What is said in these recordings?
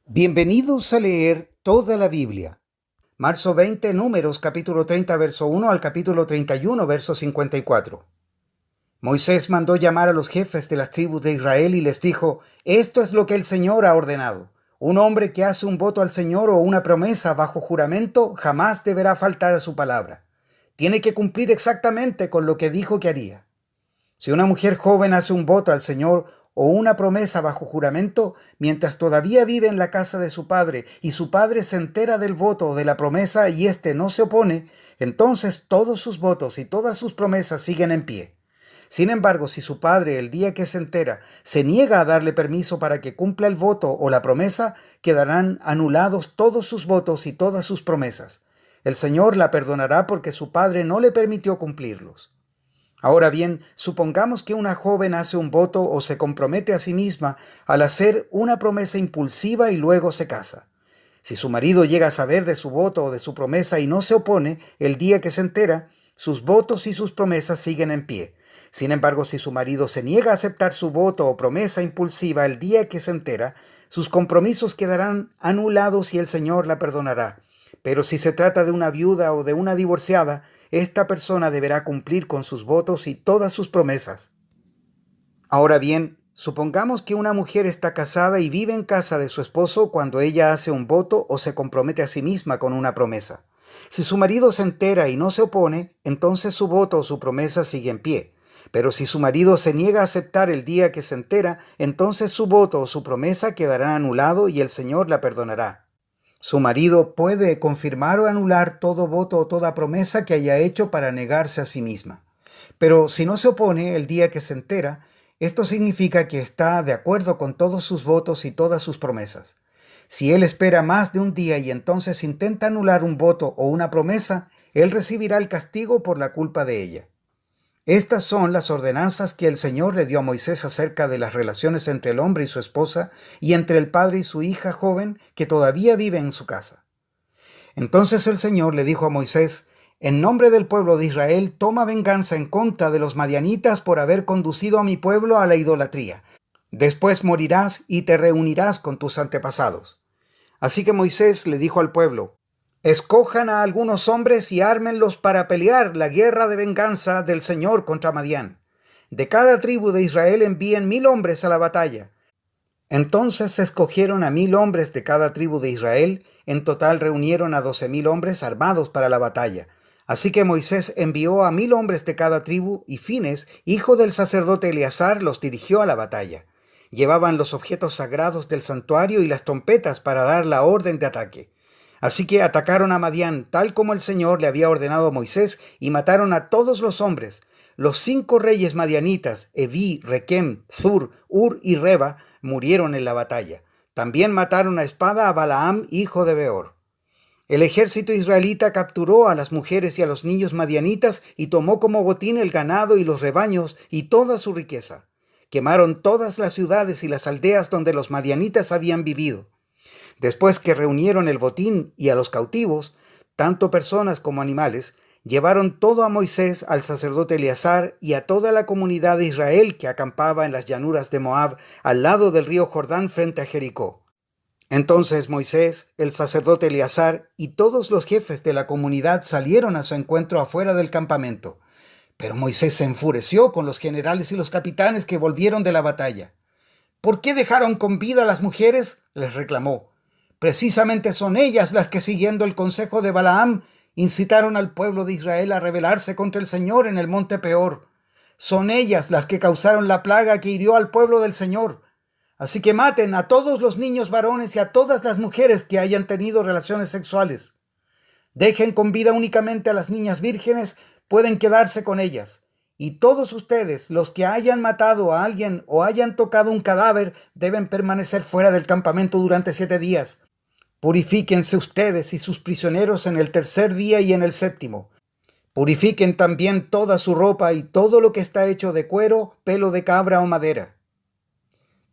Bienvenidos a leer toda la Biblia. Marzo 20, Números, capítulo 30, verso 1 al capítulo 31, verso 54. Moisés mandó llamar a los jefes de las tribus de Israel y les dijo: Esto es lo que el Señor ha ordenado. Un hombre que hace un voto al Señor o una promesa bajo juramento jamás deberá faltar a su palabra. Tiene que cumplir exactamente con lo que dijo que haría. Si una mujer joven hace un voto al Señor o una promesa bajo juramento, mientras todavía vive en la casa de su padre, y su padre se entera del voto o de la promesa y éste no se opone, entonces todos sus votos y todas sus promesas siguen en pie. Sin embargo, si su padre, el día que se entera, se niega a darle permiso para que cumpla el voto o la promesa, quedarán anulados todos sus votos y todas sus promesas. El Señor la perdonará porque su padre no le permitió cumplirlos. Ahora bien, supongamos que una joven hace un voto o se compromete a sí misma al hacer una promesa impulsiva y luego se casa. Si su marido llega a saber de su voto o de su promesa y no se opone, el día que se entera, sus votos y sus promesas siguen en pie. Sin embargo, si su marido se niega a aceptar su voto o promesa impulsiva el día que se entera, sus compromisos quedarán anulados y el Señor la perdonará. Pero si se trata de una viuda o de una divorciada, esta persona deberá cumplir con sus votos y todas sus promesas. Ahora bien, supongamos que una mujer está casada y vive en casa de su esposo cuando ella hace un voto o se compromete a sí misma con una promesa. Si su marido se entera y no se opone, entonces su voto o su promesa sigue en pie. Pero si su marido se niega a aceptar el día que se entera, entonces su voto o su promesa quedará anulado y el Señor la perdonará. Su marido puede confirmar o anular todo voto o toda promesa que haya hecho para negarse a sí misma. Pero si no se opone el día que se entera, esto significa que está de acuerdo con todos sus votos y todas sus promesas. Si él espera más de un día y entonces intenta anular un voto o una promesa, él recibirá el castigo por la culpa de ella. Estas son las ordenanzas que el Señor le dio a Moisés acerca de las relaciones entre el hombre y su esposa y entre el padre y su hija joven que todavía vive en su casa. Entonces el Señor le dijo a Moisés: En nombre del pueblo de Israel, toma venganza en contra de los madianitas por haber conducido a mi pueblo a la idolatría. Después morirás y te reunirás con tus antepasados. Así que Moisés le dijo al pueblo: Escojan a algunos hombres y ármenlos para pelear la guerra de venganza del Señor contra Madián. De cada tribu de Israel envíen 1000 hombres a la batalla. Entonces se escogieron a 1000 hombres de cada tribu de Israel. En total reunieron a 12,000 hombres armados para la batalla. Así que Moisés envió a 1000 hombres de cada tribu, y Fines, hijo del sacerdote Eleazar, los dirigió a la batalla. Llevaban los objetos sagrados del santuario y las trompetas para dar la orden de ataque. Así que atacaron a Madián, tal como el Señor le había ordenado a Moisés, y mataron a todos los hombres. Los 5 reyes madianitas, Eví, Requem, Zur, Ur y Reba, murieron en la batalla. También mataron a espada a Balaam, hijo de Beor. El ejército israelita capturó a las mujeres y a los niños madianitas y tomó como botín el ganado y los rebaños y toda su riqueza. Quemaron todas las ciudades y las aldeas donde los madianitas habían vivido. Después que reunieron el botín y a los cautivos, tanto personas como animales, llevaron todo a Moisés, al sacerdote Eleazar y a toda la comunidad de Israel que acampaba en las llanuras de Moab, al lado del río Jordán frente a Jericó. Entonces Moisés, el sacerdote Eleazar y todos los jefes de la comunidad salieron a su encuentro afuera del campamento. Pero Moisés se enfureció con los generales y los capitanes que volvieron de la batalla. ¿Por qué dejaron con vida a las mujeres?, les reclamó. Precisamente son ellas las que, siguiendo el consejo de Balaam, incitaron al pueblo de Israel a rebelarse contra el Señor en el monte Peor. Son ellas las que causaron la plaga que hirió al pueblo del Señor. Así que maten a todos los niños varones y a todas las mujeres que hayan tenido relaciones sexuales. Dejen con vida únicamente a las niñas vírgenes, pueden quedarse con ellas. Y todos ustedes, los que hayan matado a alguien o hayan tocado un cadáver, deben permanecer fuera del campamento durante 7 días. Purifíquense ustedes y sus prisioneros en el 3er día y en el 7º. Purifiquen también toda su ropa y todo lo que está hecho de cuero, pelo de cabra o madera.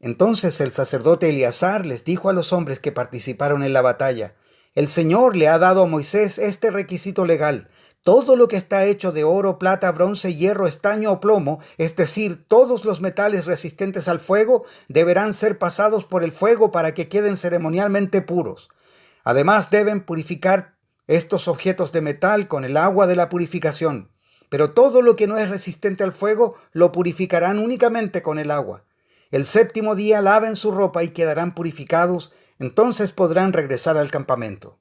Entonces el sacerdote Eleazar les dijo a los hombres que participaron en la batalla: El Señor le ha dado a Moisés este requisito legal. Todo lo que está hecho de oro, plata, bronce, hierro, estaño o plomo, es decir, todos los metales resistentes al fuego, deberán ser pasados por el fuego para que queden ceremonialmente puros. Además, deben purificar estos objetos de metal con el agua de la purificación. Pero todo lo que no es resistente al fuego, lo purificarán únicamente con el agua. El séptimo día laven su ropa y quedarán purificados, entonces podrán regresar al campamento.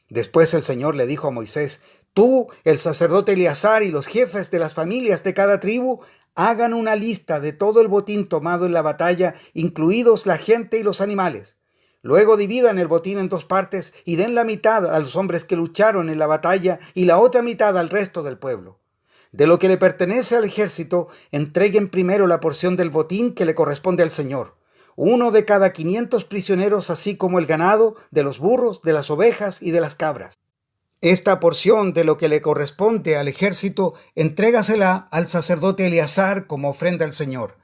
Después el Señor le dijo a Moisés: tú, el sacerdote Eleazar y los jefes de las familias de cada tribu, hagan una lista de todo el botín tomado en la batalla, incluidos la gente y los animales. Luego dividan el botín en dos partes y den la mitad a los hombres que lucharon en la batalla y la otra mitad al resto del pueblo. De lo que le pertenece al ejército, entreguen primero la porción del botín que le corresponde al Señor. Uno de cada 500 prisioneros, así como el ganado, de los burros, de las ovejas y de las cabras. Esta porción de lo que le corresponde al ejército, entrégasela al sacerdote Eleazar como ofrenda al Señor.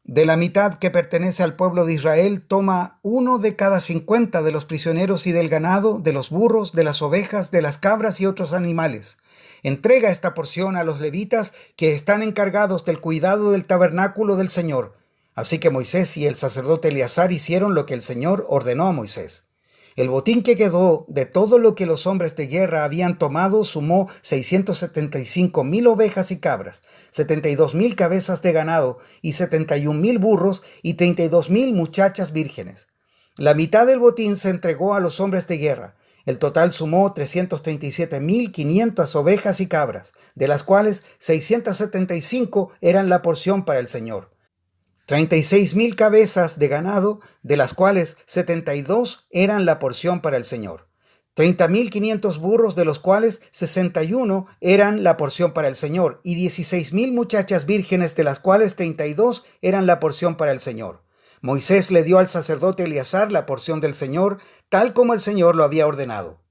De la mitad que pertenece al pueblo de Israel, toma uno de cada 50 de los prisioneros y del ganado, de los burros, de las ovejas, de las cabras y otros animales. Entrega esta porción a los levitas que están encargados del cuidado del tabernáculo del Señor. Así que Moisés y el sacerdote Eleazar hicieron lo que el Señor ordenó a Moisés. El botín que quedó de todo lo que los hombres de guerra habían tomado sumó 675,000 ovejas y cabras, 72,000 cabezas de ganado y 71,000 burros y 32,000 muchachas vírgenes. La mitad del botín se entregó a los hombres de guerra. El total sumó 337,500 ovejas y cabras, de las cuales 675 eran la porción para el Señor. 36,000 cabezas de ganado, de las cuales 72 eran la porción para el Señor. 30,500 burros, de los cuales 61 eran la porción para el Señor, y 16,000 muchachas vírgenes, de las cuales 32 eran la porción para el Señor. Moisés le dio al sacerdote Eleazar la porción del Señor, tal como el Señor lo había ordenado.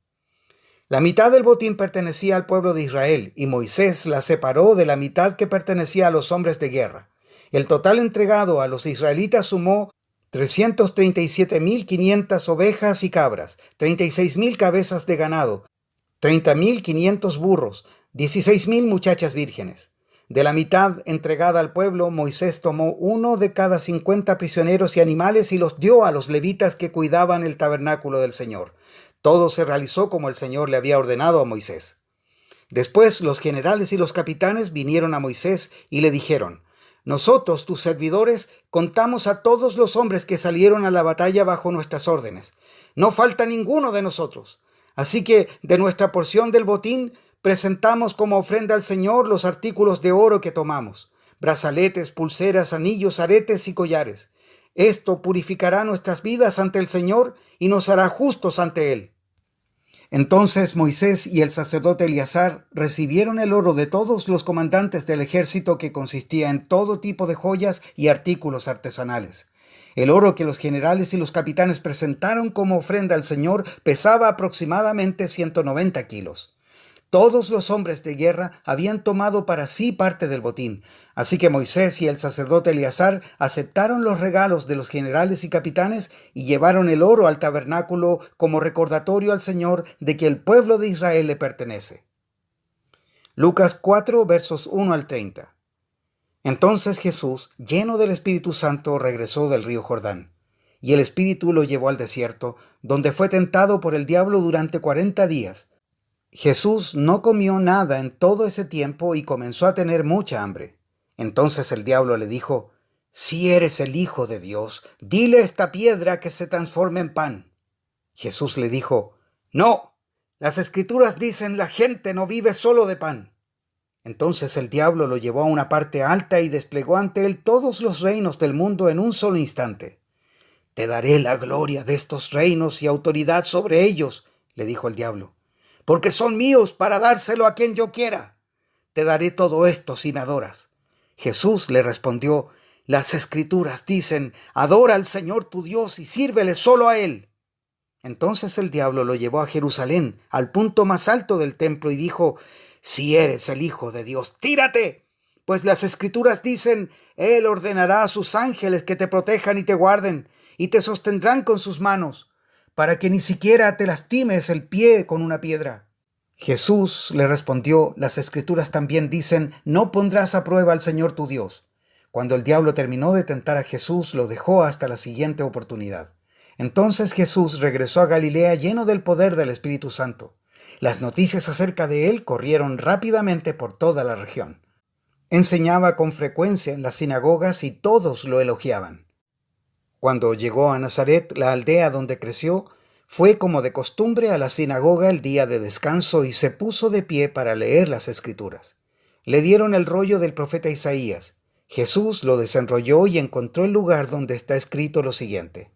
La mitad del botín pertenecía al pueblo de Israel, y Moisés la separó de la mitad que pertenecía a los hombres de guerra. El total entregado a los israelitas sumó 337,500 ovejas y cabras, 36,000 cabezas de ganado, 30,500 burros, 16,000 muchachas vírgenes. De la mitad entregada al pueblo, Moisés tomó uno de cada 50 prisioneros y animales y los dio a los levitas que cuidaban el tabernáculo del Señor. Todo se realizó como el Señor le había ordenado a Moisés. Después los generales y los capitanes vinieron a Moisés y le dijeron: nosotros, tus servidores, contamos a todos los hombres que salieron a la batalla bajo nuestras órdenes. No falta ninguno de nosotros. Así que de nuestra porción del botín presentamos como ofrenda al Señor los artículos de oro que tomamos: brazaletes, pulseras, anillos, aretes y collares. Esto purificará nuestras vidas ante el Señor y nos hará justos ante Él. Entonces Moisés y el sacerdote Eleazar recibieron el oro de todos los comandantes del ejército, que consistía en todo tipo de joyas y artículos artesanales. El oro que los generales y los capitanes presentaron como ofrenda al Señor pesaba aproximadamente 190 kilos. Todos los hombres de guerra habían tomado para sí parte del botín, así que Moisés y el sacerdote Eleazar aceptaron los regalos de los generales y capitanes y llevaron el oro al tabernáculo como recordatorio al Señor de que el pueblo de Israel le pertenece. Lucas 4, versos 1 al 30. Entonces Jesús, lleno del Espíritu Santo, regresó del río Jordán, y el Espíritu lo llevó al desierto, donde fue tentado por el diablo durante 40 días. Jesús no comió nada en todo ese tiempo y comenzó a tener mucha hambre. Entonces el diablo le dijo: si eres el Hijo de Dios, dile a esta piedra que se transforme en pan. Jesús le dijo: no, las Escrituras dicen, la gente no vive solo de pan. Entonces el diablo lo llevó a una parte alta y desplegó ante él todos los reinos del mundo en un solo instante. Te daré la gloria de estos reinos y autoridad sobre ellos, le dijo el diablo, porque son míos para dárselo a quien yo quiera. Te daré todo esto si me adoras. Jesús le respondió: las Escrituras dicen, adora al Señor tu Dios y sírvele solo a Él. Entonces el diablo lo llevó a Jerusalén, al punto más alto del templo, y dijo: si eres el Hijo de Dios, tírate, pues las Escrituras dicen, Él ordenará a sus ángeles que te protejan y te guarden, y te sostendrán con sus manos, para que ni siquiera te lastimes el pie con una piedra. Jesús le respondió, las Escrituras también dicen, no pondrás a prueba al Señor tu Dios. Cuando el diablo terminó de tentar a Jesús, lo dejó hasta la siguiente oportunidad. Entonces Jesús regresó a Galilea lleno del poder del Espíritu Santo. Las noticias acerca de él corrieron rápidamente por toda la región. Enseñaba con frecuencia en las sinagogas y todos lo elogiaban. Cuando llegó a Nazaret, la aldea donde creció, fue como de costumbre a la sinagoga el día de descanso y se puso de pie para leer las Escrituras. Le dieron el rollo del profeta Isaías. Jesús lo desenrolló y encontró el lugar donde está escrito lo siguiente: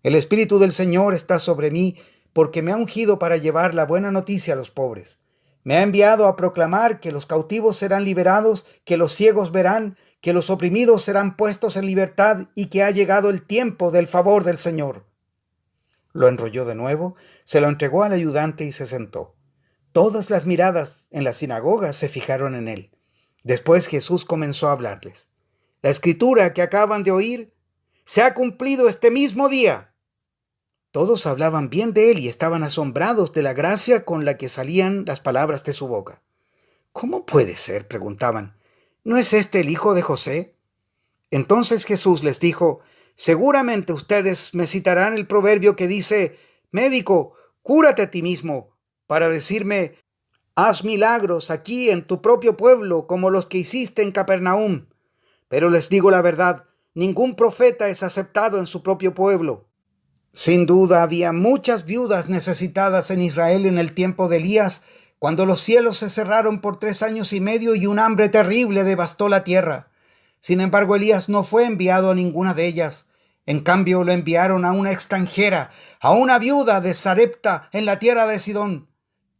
El Espíritu del Señor está sobre mí, porque me ha ungido para llevar la buena noticia a los pobres. Me ha enviado a proclamar que los cautivos serán liberados, que los ciegos verán, que los oprimidos serán puestos en libertad y que ha llegado el tiempo del favor del Señor. Lo enrolló de nuevo, se lo entregó al ayudante y se sentó. Todas las miradas en la sinagoga se fijaron en él. Después Jesús comenzó a hablarles. La escritura que acaban de oír se ha cumplido este mismo día. Todos hablaban bien de él y estaban asombrados de la gracia con la que salían las palabras de su boca. ¿Cómo puede ser?, preguntaban. ¿No es este el hijo de José? Entonces Jesús les dijo: seguramente ustedes me citarán el proverbio que dice: médico, cúrate a ti mismo, para decirme: haz milagros aquí en tu propio pueblo como los que hiciste en Capernaum. Pero les digo la verdad, ningún profeta es aceptado en su propio pueblo. Sin duda había muchas viudas necesitadas en Israel en el tiempo de Elías, cuando los cielos se cerraron por 3 años y medio y un hambre terrible devastó la tierra. Sin embargo, Elías no fue enviado a ninguna de ellas. En cambio, lo enviaron a una extranjera, a una viuda de Sarepta en la tierra de Sidón.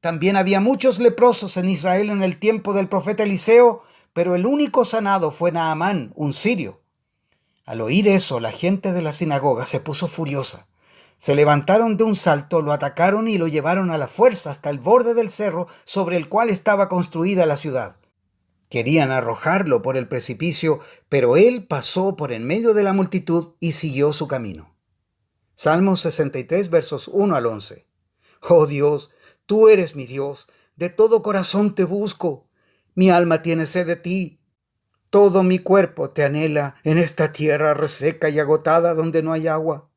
También había muchos leprosos en Israel en el tiempo del profeta Eliseo, pero el único sanado fue Naamán, un sirio. Al oír eso, la gente de la sinagoga se puso furiosa. Se levantaron de un salto, lo atacaron y lo llevaron a la fuerza hasta el borde del cerro sobre el cual estaba construida la ciudad. Querían arrojarlo por el precipicio, pero él pasó por en medio de la multitud y siguió su camino. Salmos 63, versos 1 al 11. Oh Dios, tú eres mi Dios, de todo corazón te busco. Mi alma tiene sed de ti. Todo mi cuerpo te anhela en esta tierra reseca y agotada donde no hay agua.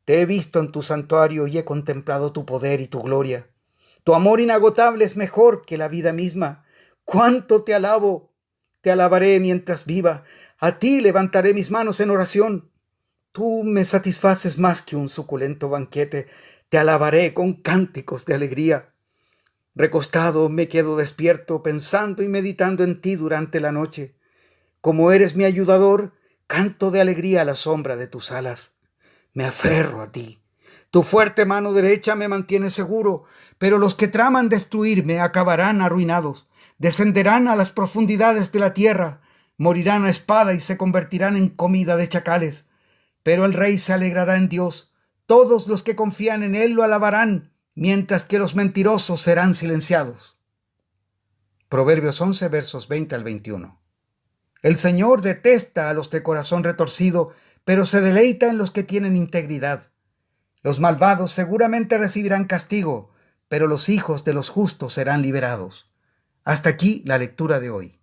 Te he visto en tu santuario y he contemplado tu poder y tu gloria. Tu amor inagotable es mejor que la vida misma. ¡Cuánto te alabo! Te alabaré mientras viva. A ti levantaré mis manos en oración. Tú me satisfaces más que un suculento banquete. Te alabaré con cánticos de alegría. Recostado me quedo despierto, pensando y meditando en ti durante la noche. Como eres mi ayudador, canto de alegría a la sombra de tus alas. Me aferro a ti. Tu fuerte mano derecha me mantiene seguro, pero los que traman destruirme acabarán arruinados. Descenderán a las profundidades de la tierra, morirán a espada y se convertirán en comida de chacales. Pero el rey se alegrará en Dios. Todos los que confían en él lo alabarán, mientras que los mentirosos serán silenciados. Proverbios 11, versos 20 al 21. El Señor detesta a los de corazón retorcido, pero se deleita en los que tienen integridad. Los malvados seguramente recibirán castigo, pero los hijos de los justos serán liberados. Hasta aquí la lectura de hoy.